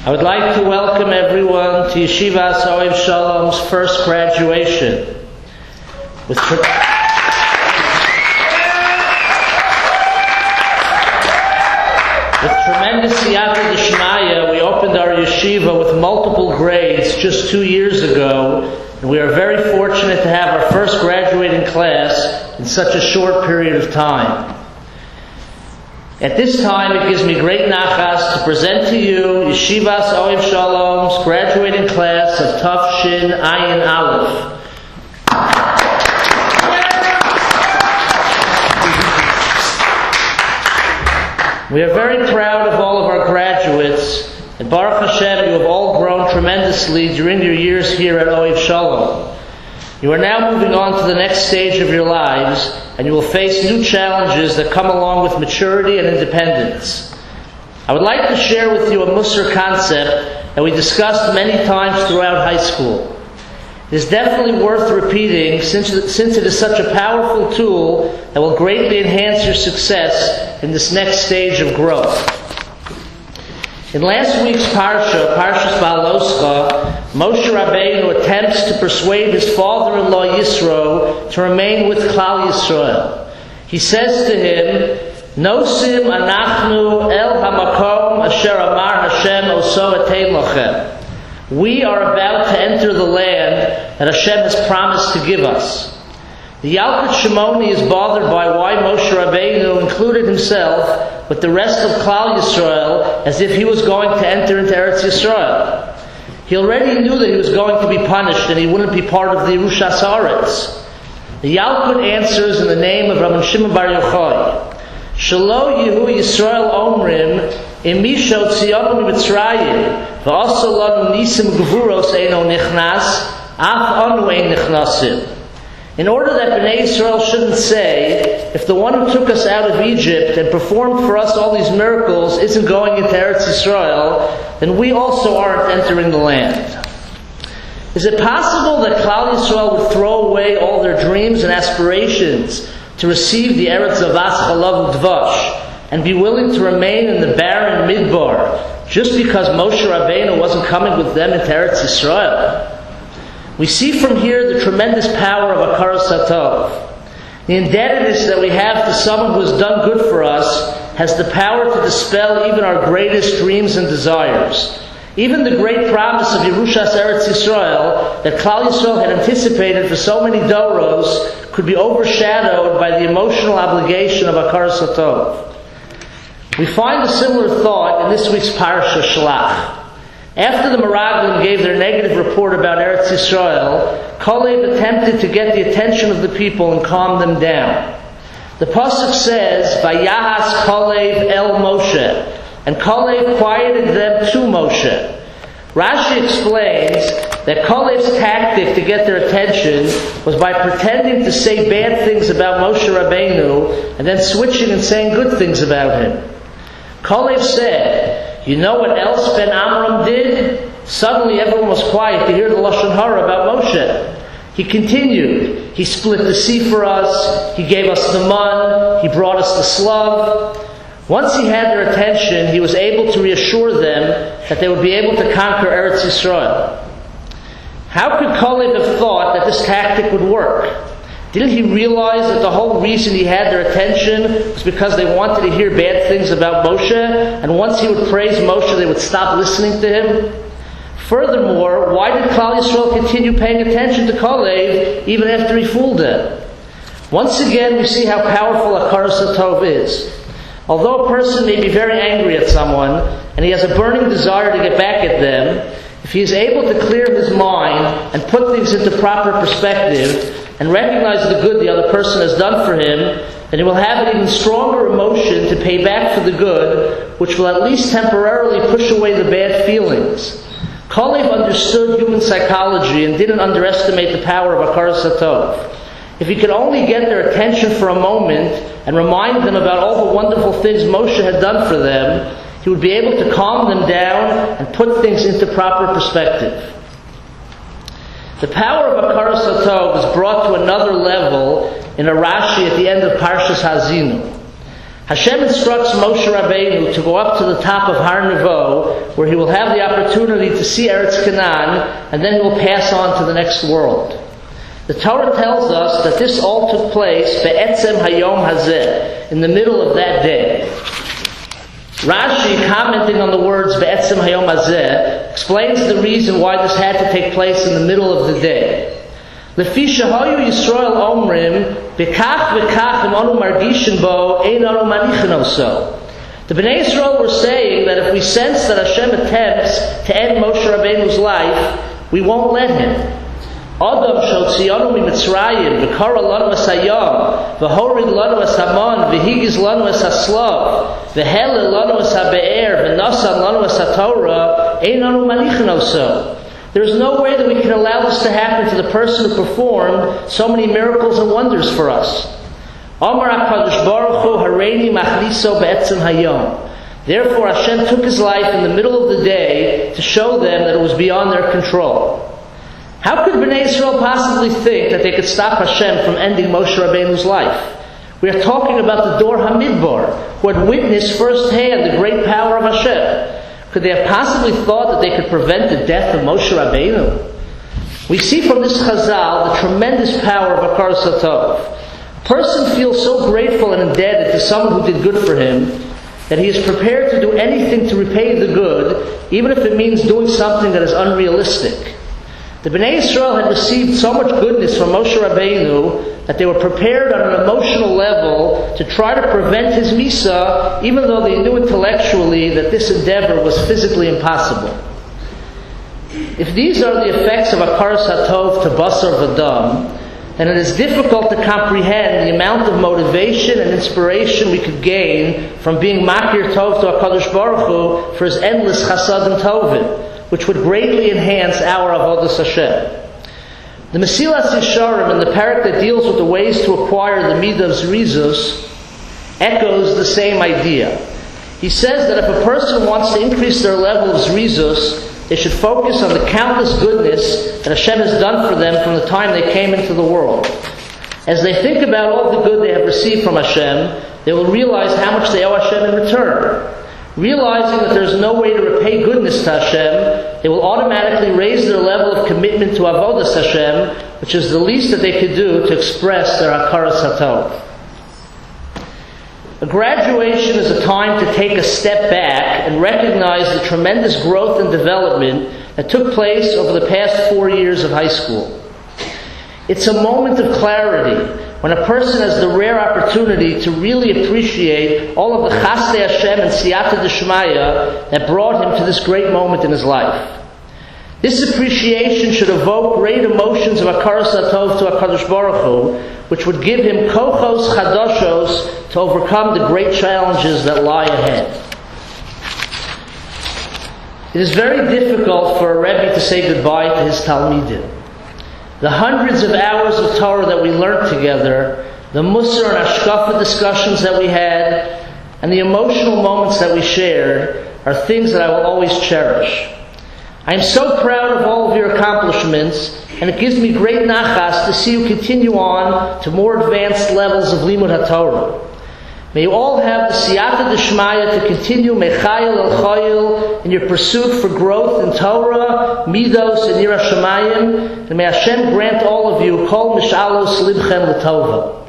I would like to welcome everyone to Yeshivas Ohev Shalom's first graduation. With tremendous siyata d'shmaya, we opened our yeshiva with multiple grades just 2 years ago, and we are very fortunate to have our first graduating class in such a short period of time. At this time, it gives me great nachas to present to you Yeshivas Ohev Shalom's graduating class of Tav Shin Ayin Aleph. We are very proud of all of our graduates, and Baruch Hashem, you have all grown tremendously during your years here at Ohev Shalom. You are now moving on to the next stage of your lives, and you will face new challenges that come along with maturity and independence. I would like to share with you a Musar concept that we discussed many times throughout high school. It is definitely worth repeating since it is such a powerful tool that will greatly enhance your success in this next stage of growth. In last week's Parsha, Parshas Baaloscha, Moshe Rabbeinu attempts to persuade his father-in-law Yisro to remain with Klal Yisrael. He says to him, Nosim anachnu el hamakom asher amar Hashem oso etein lochem. We are about to enter the land that Hashem has promised to give us. The Yalkut Shimoni is bothered by why Moshe Rabbeinu included himself with the rest of Klal Yisrael as if he was going to enter into Eretz Yisrael. He already knew that he was going to be punished and he wouldn't be part of the Yerushas Haaretz. The Yalkut answers in the name of Rabbi Shimon Bar Yochai. Shelo Yehu Yisrael Omrim Imisho Tziyonu Mitzrayim V'asa Lanu Nisim Gevuros Eino Nichnas Af Anu Ein Nichnasim. In order that Bnei Yisrael shouldn't say, if the one who took us out of Egypt and performed for us all these miracles isn't going into Eretz Yisrael, then we also aren't entering the land. Is it possible that Klal Yisrael would throw away all their dreams and aspirations to receive the Eretz Zavas Chalav Udvash and be willing to remain in the barren Midbar just because Moshe Rabbeinu wasn't coming with them into Eretz Yisrael? We see from here the tremendous power of Hakaras Hatov. The indebtedness that we have to someone who has done good for us has the power to dispel even our greatest dreams and desires. Even the great promise of Yerushas Eretz Yisrael that Klal Yisrael had anticipated for so many doros could be overshadowed by the emotional obligation of Hakaras Hatov. We find a similar thought in this week's Parasha Shlach. After the Meraglim gave their negative report about Eretz Yisrael, Kalev attempted to get the attention of the people and calm them down. The pasuk says, "Vayahas Kalev el Moshe," and Kalev quieted them to Moshe. Rashi explains that Kalev's tactic to get their attention was by pretending to say bad things about Moshe Rabbeinu and then switching and saying good things about him. Kalev said, "You know what else Ben Amram did?" Suddenly everyone was quiet to hear the Lashon Hara about Moshe. He continued, "He split the sea for us, he gave us the man, he brought us the slav." Once he had their attention, he was able to reassure them that they would be able to conquer Eretz Yisrael. How could Kalev have thought that this tactic would work? Didn't he realize that the whole reason he had their attention was because they wanted to hear bad things about Moshe, and once he would praise Moshe, they would stop listening to him? Furthermore, why did Klal Yisrael continue paying attention to Kalev even after he fooled them? Once again, we see how powerful Hakaras Hatov is. Although a person may be very angry at someone, and he has a burning desire to get back at them, if he is able to clear his mind and put things into proper perspective, and recognize the good the other person has done for him, then he will have an even stronger emotion to pay back for the good, which will at least temporarily push away the bad feelings. Kalev understood human psychology and didn't underestimate the power of Hakaras Hatov. If he could only get their attention for a moment and remind them about all the wonderful things Moshe had done for them, he would be able to calm them down and put things into proper perspective. The power of Hakaras Hatov is brought to another level in a Rashi at the end of Parshas Hazinu. Hashem instructs Moshe Rabbeinu to go up to the top of Har Nevo, where he will have the opportunity to see Eretz Canaan, and then he will pass on to the next world. The Torah tells us that this all took place be'etzem hayom hazeh, in the middle of that day. Rashi, commenting on the words be'etzem hayom hazeh, explains the reason why this had to take place in the middle of the day. Lefi shehayu Yisrael omrim bekach bekach im anu margishin bo ein anu manichin oso. The Bnei Yisrael were saying that if we sense that Hashem attempts to end Moshe Rabbeinu's life, we won't let him. Adam shotzionu miMitzrayim v'kara lanu es hayam v'horid lanu es haman v'higiz lanu es haslav v'helel lanu es habe'er v'nasan lanu es haTorah ein anu manichin oso. There is no way that we can allow this to happen to the person who performed so many miracles and wonders for us. Amar HaKadosh Baruch Hu hareini machliso be'etzem hayom. Therefore Hashem took his life in the middle of the day to show them that it was beyond their control. How could Bnei Yisrael possibly think that they could stop Hashem from ending Moshe Rabbeinu's life? We are talking about the Dor HaMidbar, who had witnessed firsthand the great power of Hashem. Could they have possibly thought that they could prevent the death of Moshe Rabbeinu? We see from this Chazal the tremendous power of Hakaras HaTov. A person feels so grateful and indebted to someone who did good for him that he is prepared to do anything to repay the good, even if it means doing something that is unrealistic. The Bnei Yisrael had received so much goodness from Moshe Rabbeinu that they were prepared on an emotional level to try to prevent his Misa, even though they knew intellectually that this endeavor was physically impossible. If these are the effects of Hakaras HaTov to Basar V'Dam, then it is difficult to comprehend the amount of motivation and inspiration we could gain from being Makir Tov to HaKadosh Baruch Hu for his endless Chasadim Tovim, which would greatly enhance our Avodas Hashem. The Mesilas Yesharim, in the parak that deals with the ways to acquire the Midah of Zrizus, echoes the same idea. He says that if a person wants to increase their level of Zrizus, they should focus on the countless goodness that Hashem has done for them from the time they came into the world. As they think about all the good they have received from Hashem, they will realize how much they owe Hashem in return. Realizing that there is no way to repay goodness to Hashem, they will automatically raise their level of commitment to Avodas Hashem, which is the least that they could do to express their Hakaras HaTov. A graduation is a time to take a step back and recognize the tremendous growth and development that took place over the past 4 years of high school. It's a moment of clarity, when a person has the rare opportunity to really appreciate all of the Chasdei Hashem and Siyata D'Shmaya that brought him to this great moment in his life. This appreciation should evoke great emotions of Hakaras HaTov to HaKadosh Baruch Hu, which would give him kochos chadashos to overcome the great challenges that lie ahead. It is very difficult for a Rebbe to say goodbye to his Talmidim. The hundreds of hours of Torah that we learned together, the Musar and Ashkafa discussions that we had, and the emotional moments that we shared are things that I will always cherish. I am so proud of all of your accomplishments, and it gives me great nachas to see you continue on to more advanced levels of Limud HaTorah. May you all have the Siyata D'Shmaya to continue Mechayil El Chayil in your pursuit for growth in Torah, Midos, and Yirah Shamayim, and may Hashem grant all of you Kol Mishalos Libchem L'Tova.